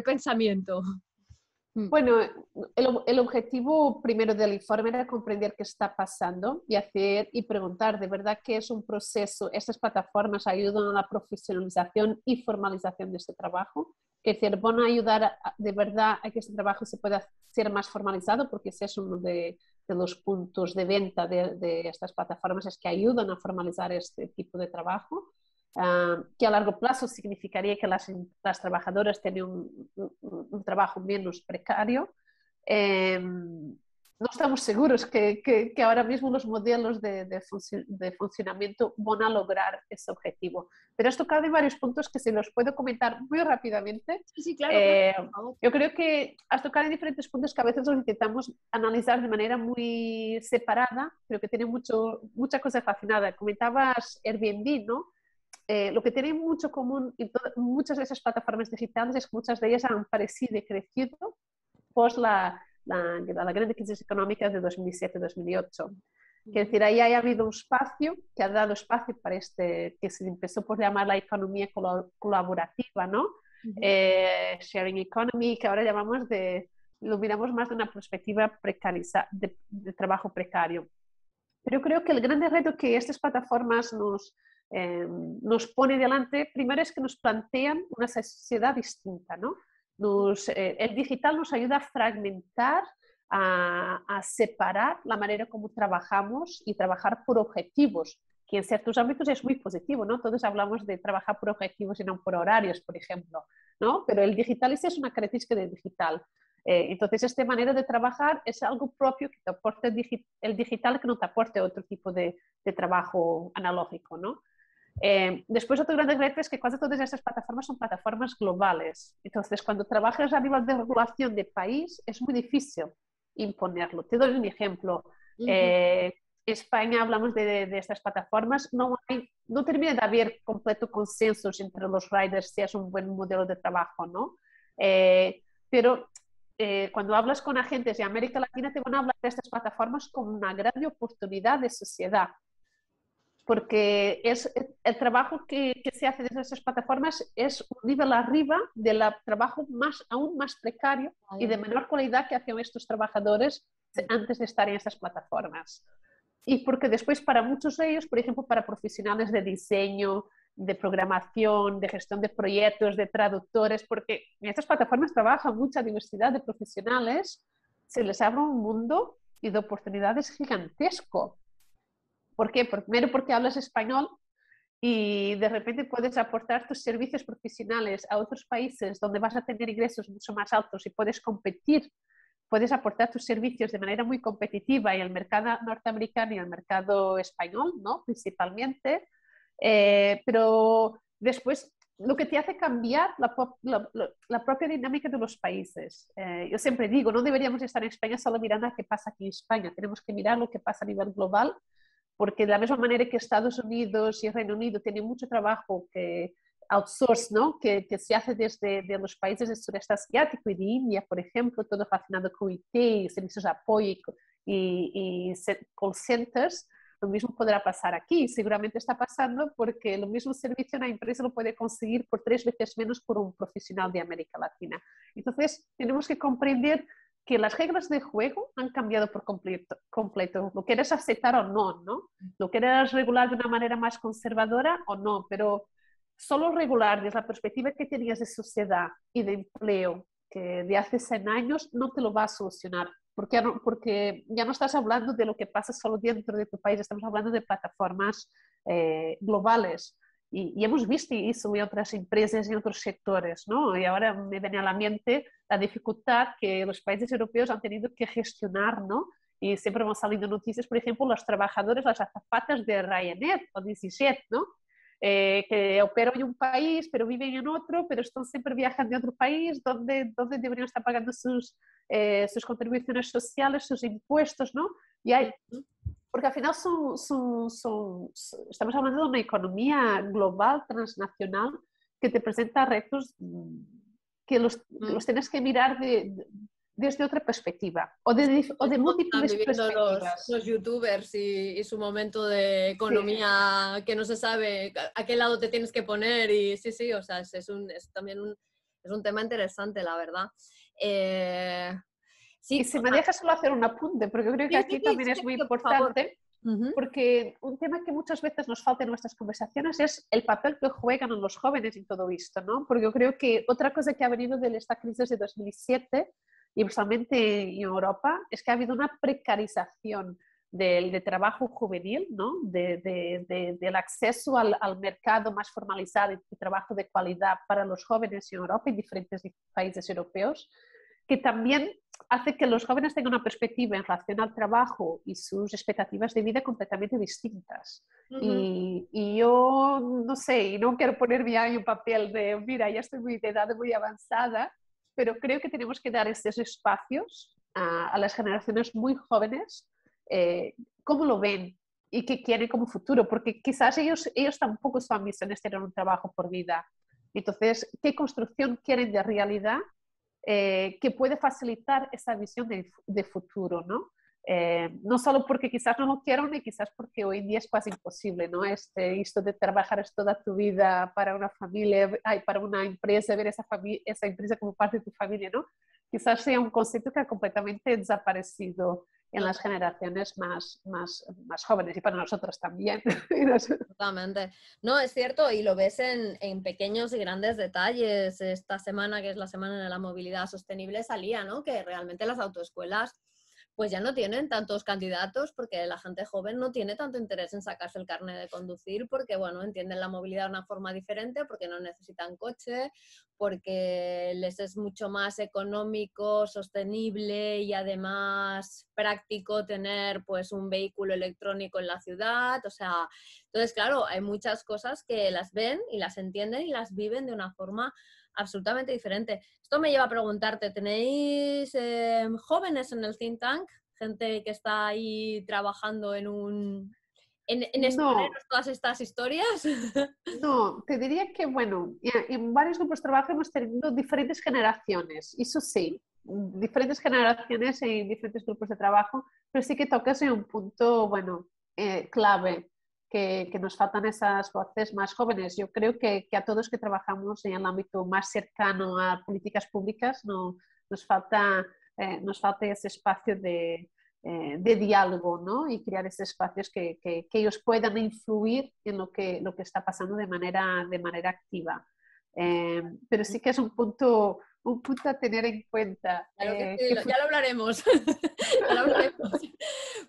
pensamiento. Bueno, el objetivo primero del informe era comprender qué está pasando y preguntar de verdad qué es un proceso. Estas plataformas ayudan a la profesionalización y formalización de este trabajo. Es decir, van a ayudar de verdad a que este trabajo se pueda ser más formalizado, porque ese es uno de los puntos de venta de estas plataformas es que ayudan a formalizar este tipo de trabajo, que a largo plazo significaría que las trabajadoras tienen un trabajo menos precario. No estamos seguros que ahora mismo los modelos de funcionamiento van a lograr ese objetivo. Pero has tocado en varios puntos que se los puedo comentar muy rápidamente. Sí, claro, claro, por favor. Yo creo que has tocado en diferentes puntos que a veces los intentamos analizar de manera muy separada, pero que tienen mucha cosa fascinada. Comentabas Airbnb, ¿no? Lo que tienen mucho común en muchas de esas plataformas digitales es que muchas de ellas han aparecido y crecido post la gran crisis económica de 2007-2008. Quiere decir, ahí ha habido un espacio que ha dado espacio para que se empezó por llamar la economía colaborativa, ¿no? Sharing economy, que ahora lo miramos más de una perspectiva de trabajo precario. Pero yo creo que el gran reto que estas plataformas nos pone delante, primero es que nos plantean una sociedad distinta, ¿no? El digital nos ayuda a fragmentar, a separar la manera como trabajamos y trabajar por objetivos, que en ciertos ámbitos es muy positivo, ¿no? Todos hablamos de trabajar por objetivos y no por horarios, por ejemplo, ¿no? Pero el digital es una característica del digital. Entonces, esta manera de trabajar es algo propio que te aporta el digital, que no te aporte otro tipo de trabajo analógico, ¿no? Después, otro gran reto es que casi todas estas plataformas son plataformas globales. Entonces, cuando trabajas a nivel de regulación de país, es muy difícil imponerlo. Te doy un ejemplo. En España hablamos de estas plataformas, no termina de haber completo consenso entre los riders si es un buen modelo de trabajo, ¿no? Pero cuando hablas con agentes de América Latina, te van a hablar de estas plataformas como una gran oportunidad de sociedad, porque es el trabajo que se hace desde esas plataformas es un nivel arriba del trabajo aún más precario y de menor calidad que hacían estos trabajadores antes de estar en estas plataformas. Y porque después para muchos de ellos, por ejemplo, para profesionales de diseño, de programación, de gestión de proyectos, de traductores, porque en estas plataformas trabaja mucha diversidad de profesionales, se les abre un mundo y de oportunidades gigantesco. ¿Por qué? Primero porque hablas español y de repente puedes aportar tus servicios profesionales a otros países donde vas a tener ingresos mucho más altos y puedes competir, puedes aportar tus servicios de manera muy competitiva en el mercado norteamericano y el mercado español, ¿no? Principalmente. Pero después lo que te hace cambiar la propia dinámica de los países. Yo siempre digo, no deberíamos estar en España solo mirando a qué pasa aquí en España, tenemos que mirar lo que pasa a nivel global, porque de la misma manera que Estados Unidos y Reino Unido tienen mucho trabajo que outsource, ¿no? que se hace desde los países del sureste asiático y de India, por ejemplo, todo relacionado con IT, servicios de apoyo y call centers, lo mismo podrá pasar aquí. Seguramente está pasando porque el mismo servicio una empresa lo puede conseguir por 3 veces menos por un profesional de América Latina. Entonces, tenemos que comprender que las reglas de juego han cambiado por completo. Lo quieres aceptar o no, ¿no? Lo quieres regular de una manera más conservadora o no, pero solo regular desde la perspectiva que tenías de sociedad y de empleo que de hace 100 años no te lo va a solucionar, porque ya no estás hablando de lo que pasa solo dentro de tu país, estamos hablando de plataformas globales. Y hemos visto eso en otras empresas y en otros sectores, ¿no? Y ahora me viene a la mente la dificultad que los países europeos han tenido que gestionar, ¿no? Y siempre van saliendo noticias, por ejemplo, los trabajadores, las azafatas de Ryanair o de EasyJet, ¿no? Que operan en un país, pero viven en otro, pero están siempre viajando a otro país donde deberían estar pagando sus contribuciones sociales, sus impuestos, ¿no? Y hay... Porque al final estamos hablando de una economía global, transnacional, que te presenta retos que los tienes que mirar desde otra perspectiva o de múltiples perspectivas. Los youtubers y su momento de economía que no se sabe a qué lado te tienes que poner y sí, o sea, es también un tema interesante, la verdad. Sí, y si me dejas solo hacer un apunte, porque yo creo que aquí también es muy importante, porque un tema que muchas veces nos falta en nuestras conversaciones es el papel que juegan los jóvenes en todo esto, ¿no? Porque yo creo que otra cosa que ha venido de esta crisis de 2007 y principalmente en Europa, es que ha habido una precarización del trabajo juvenil, ¿no? Del acceso al mercado más formalizado y trabajo de calidad para los jóvenes en Europa y diferentes países europeos, que también hace que los jóvenes tengan una perspectiva en relación al trabajo y sus expectativas de vida completamente distintas. Y yo no sé, y no quiero ponerme ahí un papel de, mira, ya estoy muy de edad muy avanzada, pero creo que tenemos que dar estos espacios a las generaciones muy jóvenes, cómo lo ven y qué quieren como futuro, porque quizás ellos tampoco su ambición es tener un trabajo por vida. Entonces, ¿qué construcción quieren de realidad que puede facilitar esa visión de futuro, ¿no? No solo porque quizás no lo quieran y quizás porque hoy en día es casi imposible, ¿no? Esto de trabajar toda tu vida para una familia, para una empresa, ver esa empresa como parte de tu familia, ¿no? Quizás sea un concepto que ha completamente desaparecido en las generaciones más jóvenes y para nosotros también. Totalmente. No, es cierto, y lo ves en pequeños y grandes detalles. Esta semana, que es la Semana de la Movilidad Sostenible, salía, ¿no? Que realmente las autoescuelas pues ya no tienen tantos candidatos porque la gente joven no tiene tanto interés en sacarse el carnet de conducir porque, bueno, entienden la movilidad de una forma diferente, porque no necesitan coche, porque les es mucho más económico, sostenible y además práctico tener pues un vehículo electrónico en la ciudad. O sea, entonces, claro, hay muchas cosas que las ven y las entienden y las viven de una forma absolutamente diferente. Esto me lleva a preguntarte, ¿tenéis jóvenes en el think tank? Gente que está ahí trabajando en No, exponeros todas estas historias. no, te diría que, bueno, en varios grupos de trabajo hemos tenido diferentes generaciones, eso sí, diferentes generaciones en diferentes grupos de trabajo, pero sí que tocas en un punto, bueno, clave, que nos faltan esas voces más jóvenes. Yo creo que a todos que trabajamos en el ámbito más cercano a políticas públicas nos falta ese espacio de diálogo, ¿no? Y crear esos espacios que ellos puedan influir en lo que está pasando de manera activa. Pero sí que es un punto a tener en cuenta. Claro que sí, ya lo hablaremos. Ya lo hablaremos.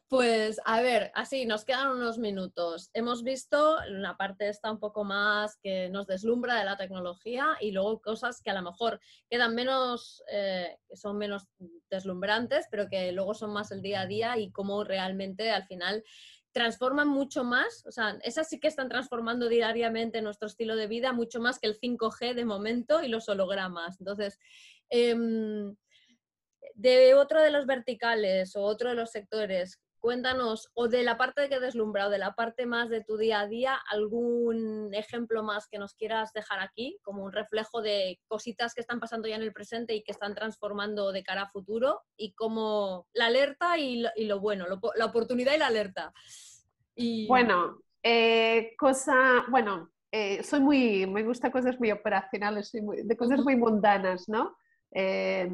Pues a ver, así nos quedan unos minutos. Hemos visto una parte esta un poco más que nos deslumbra de la tecnología y luego cosas que a lo mejor quedan menos, que son menos deslumbrantes, pero que luego son más el día a día y cómo realmente al final transforman mucho más, o sea, esas sí que están transformando diariamente nuestro estilo de vida, mucho más que el 5G de momento y los hologramas. Entonces, de otro de los verticales o otro de los sectores, cuéntanos, o de la parte que he deslumbrado, de la parte más de tu día a día, algún ejemplo más que nos quieras dejar aquí, como un reflejo de cositas que están pasando ya en el presente y que están transformando de cara a futuro, y como la alerta y lo bueno, la oportunidad y la alerta. Y... Bueno, me gusta cosas muy operacionales, de cosas muy mundanas, ¿no? Eh,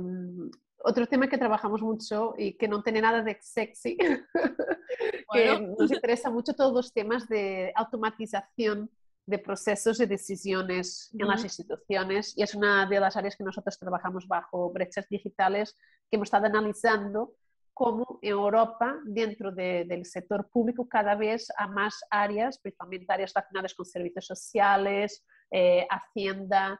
Otro tema que trabajamos mucho y que no tiene nada de sexy, que Bueno, nos interesa mucho todos los temas de automatización de procesos y decisiones en las instituciones, y es una de las áreas que nosotros trabajamos bajo brechas digitales, que hemos estado analizando cómo en Europa, dentro del sector público, cada vez a más áreas, principalmente áreas relacionadas con servicios sociales, hacienda,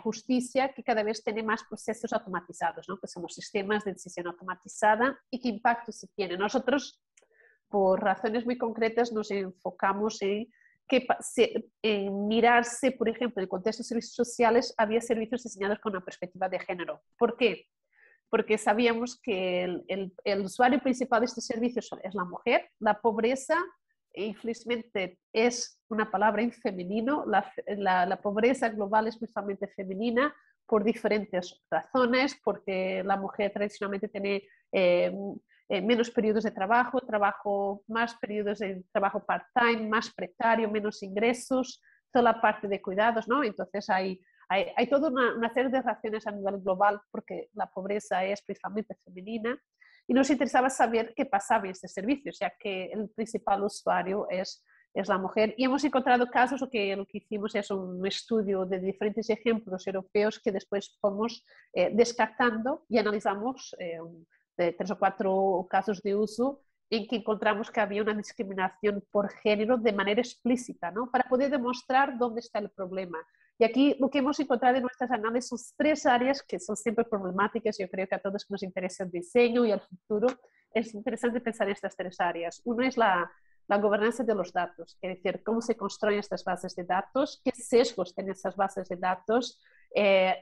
justicia, que cada vez tiene más procesos automatizados, ¿no? Que son los sistemas de decisión automatizada y qué impacto se tiene. Nosotros, por razones muy concretas, nos enfocamos en mirarse, por ejemplo, en el contexto de servicios sociales, había servicios diseñados con una perspectiva de género. ¿Por qué? Porque sabíamos que el usuario principal de estos servicios es la mujer. La pobreza, infelizmente, es una palabra en femenino. La pobreza global es principalmente femenina por diferentes razones, porque la mujer tradicionalmente tiene menos periodos de trabajo, más periodos de trabajo part-time, más precario, menos ingresos, toda la parte de cuidados, ¿no? Entonces hay toda una serie de razones a nivel global porque la pobreza es principalmente femenina, y nos interesaba saber qué pasaba en este servicio, ya que el principal usuario es es la mujer. Y hemos encontrado casos, lo que hicimos es un estudio de diferentes ejemplos europeos que después fuimos descartando y analizamos de 3 o 4 casos de uso en que encontramos que había una discriminación por género de manera explícita, ¿no? Para poder demostrar dónde está el problema. Y aquí lo que hemos encontrado en nuestras análisis son 3 áreas que son siempre problemáticas. Yo creo que a todos que nos interesa el diseño y el futuro es interesante pensar en estas 3 áreas. Una es la gobernanza de los datos, es decir, cómo se construyen estas bases de datos, qué sesgos tienen esas bases de datos,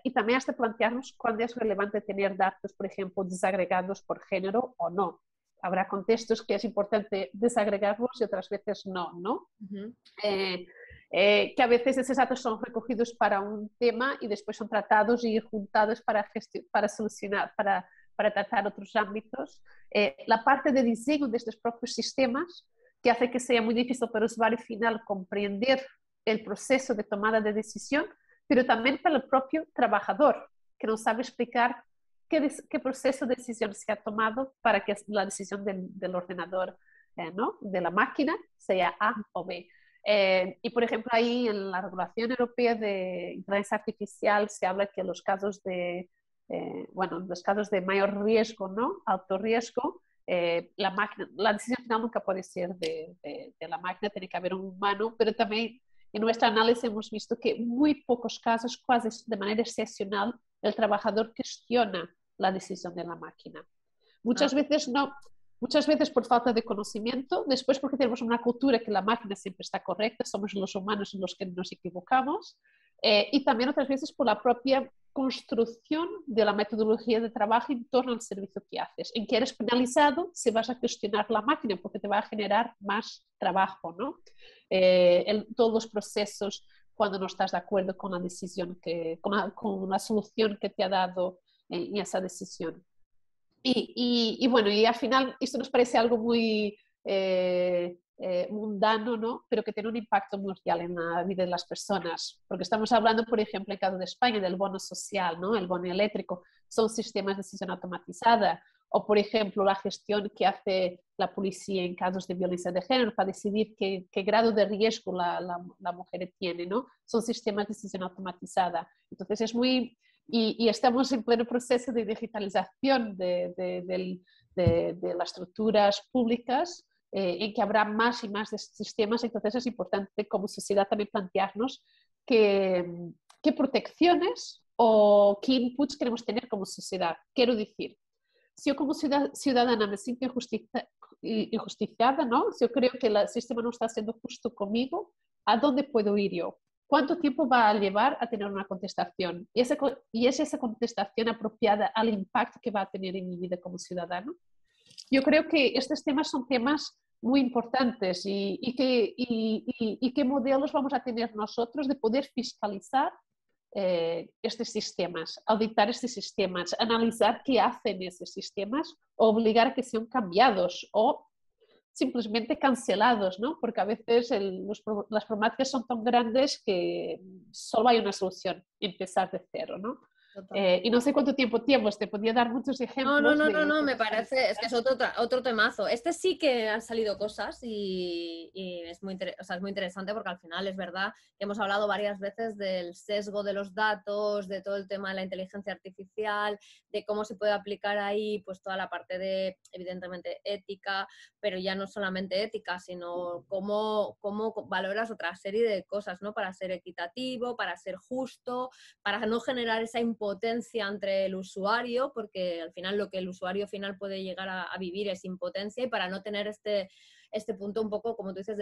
y también hasta plantearnos cuándo es relevante tener datos, por ejemplo, desagregados por género o no. Habrá contextos que es importante desagregarlos y otras veces no, ¿no? Uh-huh. Que a veces esos datos son recogidos para un tema y después son tratados y juntados para solucionar, para tratar otros ámbitos. La parte de diseño de estos propios sistemas, que hace que sea muy difícil para el usuario final comprender el proceso de tomada de decisión, pero también para el propio trabajador, que no sabe explicar qué proceso de decisión se ha tomado para que la decisión del ordenador, ¿no? De la máquina, sea A o B. Y por ejemplo, ahí en la regulación europea de inteligencia artificial se habla que los casos de, los casos de mayor riesgo, ¿no? Alto riesgo, la decisión final nunca puede ser de la máquina, tiene que haber un humano, pero también en nuestra análisis hemos visto que en muy pocos casos, casi de manera excepcional, el trabajador cuestiona la decisión de la máquina. Muchas veces no, muchas veces por falta de conocimiento, después porque tenemos una cultura que la máquina siempre está correcta, somos los humanos los que nos equivocamos, y también otras veces por la propia construcción de la metodología de trabajo en torno al servicio que haces. En que eres penalizado si vas a cuestionar la máquina porque te va a generar más trabajo, ¿no? Todos los procesos cuando no estás de acuerdo con la decisión, con la solución que te ha dado en esa decisión. Y bueno, y al final esto nos parece algo muy mundano, ¿no? Pero que tiene un impacto mundial en la vida de las personas, porque estamos hablando, por ejemplo, en el caso de España, del bono social, ¿no? El bono eléctrico, son sistemas de decisión automatizada, o por ejemplo, la gestión que hace la policía en casos de violencia de género para decidir qué grado de riesgo la mujer tiene, ¿no? Son sistemas de decisión automatizada. Entonces es muy... Y estamos en pleno proceso de digitalización de las estructuras públicas, en que habrá más y más de estos sistemas. Entonces es importante como sociedad también plantearnos qué protecciones o qué inputs queremos tener como sociedad. Quiero decir, si yo como ciudadana me siento injusticiada, ¿no? Si yo creo que el sistema no está siendo justo conmigo, ¿a dónde puedo ir yo? ¿Cuánto tiempo va a llevar a tener una contestación? Y es esa contestación apropiada al impacto que va a tener en mi vida como ciudadano. Yo creo que estos temas son temas muy importantes y qué modelos vamos a tener nosotros de poder fiscalizar estos sistemas, auditar estos sistemas, analizar qué hacen esos sistemas, obligar a que sean cambiados o simplemente cancelados, ¿no? Porque a veces las problemáticas son tan grandes que solo hay una solución, empezar de cero, ¿no? Y no sé cuánto tiempo tienes, te podría dar muchos ejemplos. No, me parece, es que es otro temazo. Este sí que han salido cosas y es muy interesante porque al final es verdad que hemos hablado varias veces del sesgo de los datos, de todo el tema de la inteligencia artificial, de cómo se puede aplicar ahí pues toda la parte de, evidentemente, ética, pero ya no solamente ética, sino cómo valoras otra serie de cosas, ¿no? Para ser equitativo, para ser justo, para no generar esa impotencia entre el usuario, porque al final lo que el usuario final puede llegar a vivir es impotencia, y para no tener este punto un poco, como tú dices,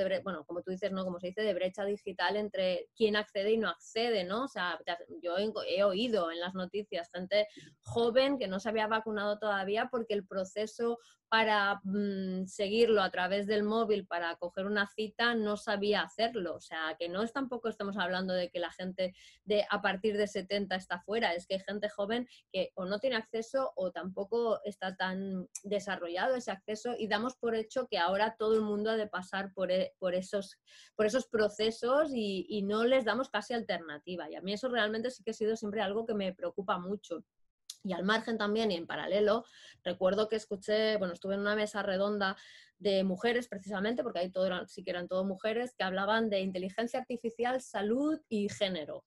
como tú dices, ¿no? Como se dice, de brecha digital entre quién accede y no accede, ¿no? O sea, yo he oído en las noticias gente joven que no se había vacunado todavía porque el proceso para seguirlo a través del móvil para coger una cita no sabía hacerlo. O sea, que no es tampoco estamos hablando de que la gente a partir de 70 está fuera, es que hay gente joven que o no tiene acceso o tampoco está tan desarrollado ese acceso, y damos por hecho que ahora todo el mundo ha de pasar por esos procesos y no les damos casi alternativa. Y a mí eso realmente sí que ha sido siempre algo que me preocupa mucho. Y al margen también y en paralelo, recuerdo que escuché, bueno, estuve en una mesa redonda de mujeres precisamente, porque ahí sí que eran todo mujeres, que hablaban de inteligencia artificial, salud y género.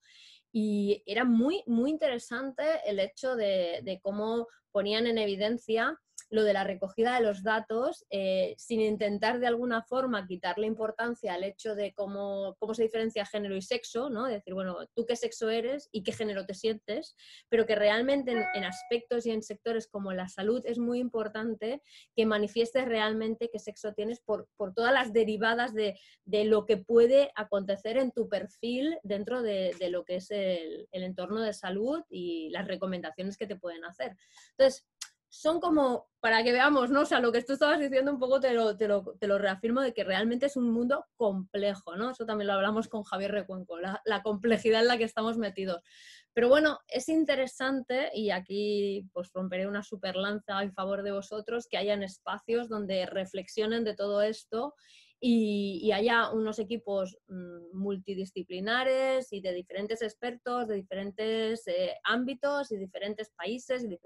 Y era muy, muy interesante el hecho de cómo ponían en evidencia lo de la recogida de los datos sin intentar de alguna forma quitarle importancia al hecho de cómo se diferencia género y sexo, ¿no? Es decir, bueno, tú qué sexo eres y qué género te sientes, pero que realmente en aspectos y en sectores como la salud es muy importante que manifiestes realmente qué sexo tienes por todas las derivadas de lo que puede acontecer en tu perfil dentro de lo que es el entorno de salud y las recomendaciones que te pueden hacer. Entonces, son como, para que veamos, ¿no? O sea, lo que tú estabas diciendo un poco te lo reafirmo de que realmente es un mundo complejo, ¿no? Eso también lo hablamos con Javier Recuenco, la complejidad en la que estamos metidos. Pero bueno, es interesante y aquí pues romperé una super lanza en favor de vosotros, que hayan espacios donde reflexionen de todo esto y haya unos equipos multidisciplinares y de diferentes expertos, de diferentes ámbitos y diferentes países, y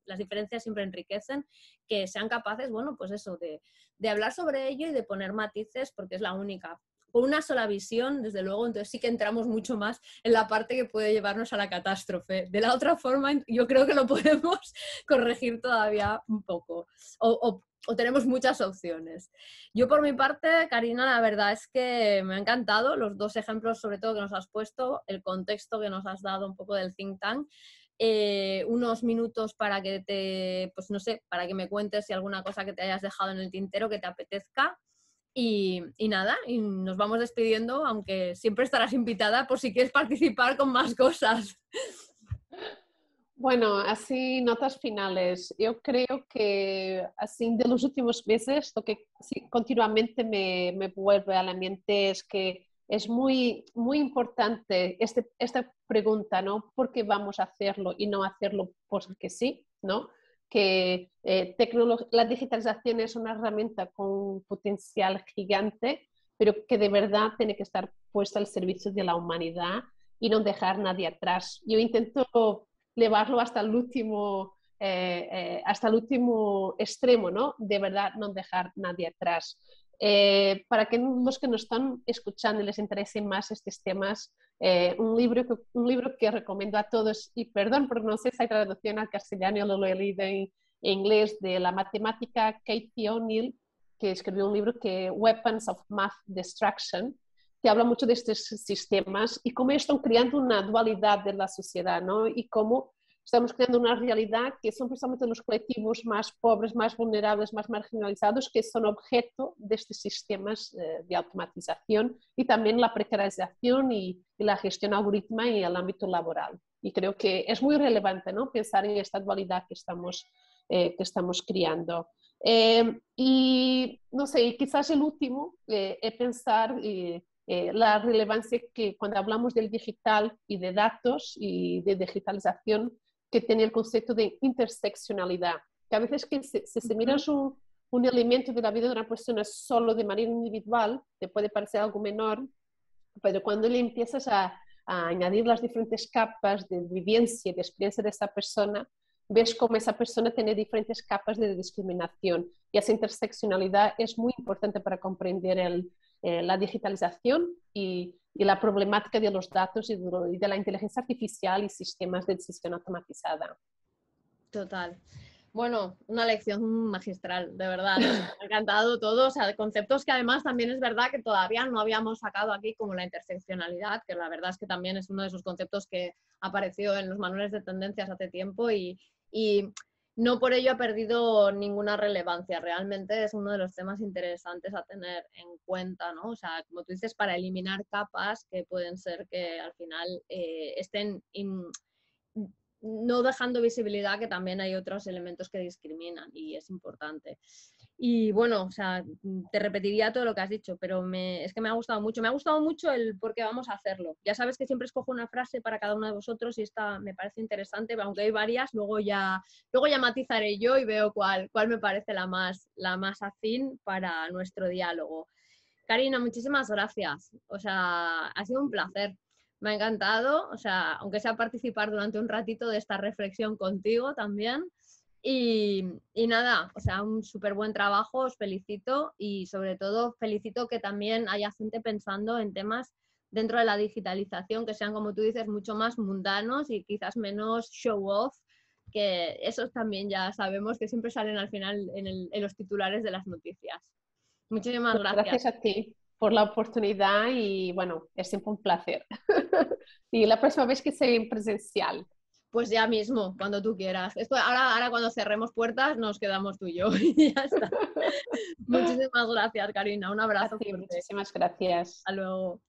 las diferencias siempre enriquecen, que sean capaces, bueno, pues eso, de hablar sobre ello y de poner matices, porque es la única. Con una sola visión, desde luego, entonces sí que entramos mucho más en la parte que puede llevarnos a la catástrofe. De la otra forma, yo creo que lo podemos corregir todavía un poco. O tenemos muchas opciones. Yo por mi parte, Karina, la verdad es que me ha encantado los dos ejemplos sobre todo que nos has puesto, el contexto que nos has dado un poco del think tank, unos minutos para que pues no sé, para que me cuentes si alguna cosa que te hayas dejado en el tintero que te apetezca. Y nada, y nos vamos despidiendo, aunque siempre estarás invitada por si quieres participar con más cosas. Bueno, así notas finales. Yo creo que así de los últimos meses lo que sí, continuamente me vuelve a la mente es que es muy, muy importante esta pregunta, ¿no? ¿Por qué vamos a hacerlo y no hacerlo porque sí, ¿no? Que la digitalización es una herramienta con un potencial gigante, pero que de verdad tiene que estar puesta al servicio de la humanidad y no dejar a nadie atrás. Yo intento llevarlo hasta el último extremo, ¿no? De verdad, no dejar nadie atrás. Para que los que nos están escuchando les interesen más estos temas, un libro que recomiendo a todos, y perdón, porque no sé si hay traducción al castellano, yo lo he leído en inglés, de la matemática Katie O'Neill, que escribió un libro que Weapons of Math Destruction, que habla mucho de estos sistemas y cómo están creando una dualidad de la sociedad, ¿no? Y cómo estamos creando una realidad que son precisamente los colectivos más pobres, más vulnerables, más marginalizados, que son objeto de estos sistemas de automatización y también la precarización y la gestión algoritma en el ámbito laboral. Y creo que es muy relevante, ¿no? Pensar en esta dualidad que estamos creando. Y no sé, quizás el último es pensar la relevancia que cuando hablamos del digital y de datos y de digitalización, que tiene el concepto de interseccionalidad, que a veces que se miras un elemento de la vida de una persona solo de manera individual, te puede parecer algo menor, pero cuando le empiezas a añadir las diferentes capas de vivencia y de experiencia de esa persona, ves cómo esa persona tiene diferentes capas de discriminación. Y esa interseccionalidad es muy importante para comprender la digitalización y la problemática de los datos y de la inteligencia artificial y sistemas de decisión automatizada. Total. Bueno, una lección magistral, de verdad. Me ha encantado todo. O sea, conceptos que además también es verdad que todavía no habíamos sacado aquí, como la interseccionalidad, que la verdad es que también es uno de esos conceptos que apareció en los manuales de tendencias hace tiempo y no por ello ha perdido ninguna relevancia. Realmente es uno de los temas interesantes a tener en cuenta, ¿no? O sea, como tú dices, para eliminar capas que pueden ser que al final estén no dejando visibilidad que también hay otros elementos que discriminan y es importante. Y bueno, o sea, te repetiría todo lo que has dicho, pero es que me ha gustado mucho. Me ha gustado mucho el por qué vamos a hacerlo. Ya sabes que siempre escojo una frase para cada uno de vosotros y esta me parece interesante, aunque hay varias, luego ya matizaré yo y veo cuál me parece la más afín para nuestro diálogo. Karina, muchísimas gracias. O sea, ha sido un placer. Me ha encantado, o sea, aunque sea participar durante un ratito de esta reflexión contigo también. Y nada, o sea, un súper buen trabajo, os felicito y sobre todo felicito que también haya gente pensando en temas dentro de la digitalización que sean, como tú dices, mucho más mundanos y quizás menos show off, que esos también ya sabemos que siempre salen al final en los titulares de las noticias. Muchísimas Pues gracias. gracias a ti por la oportunidad y bueno, es siempre un placer. Y la próxima vez que sea en presencial. Pues ya mismo, cuando tú quieras. Esto, ahora cuando cerremos puertas nos quedamos tú y yo y ya está. Muchísimas gracias, Karina. Un A abrazo ti, fuerte. muchísimas gracias. Hasta luego.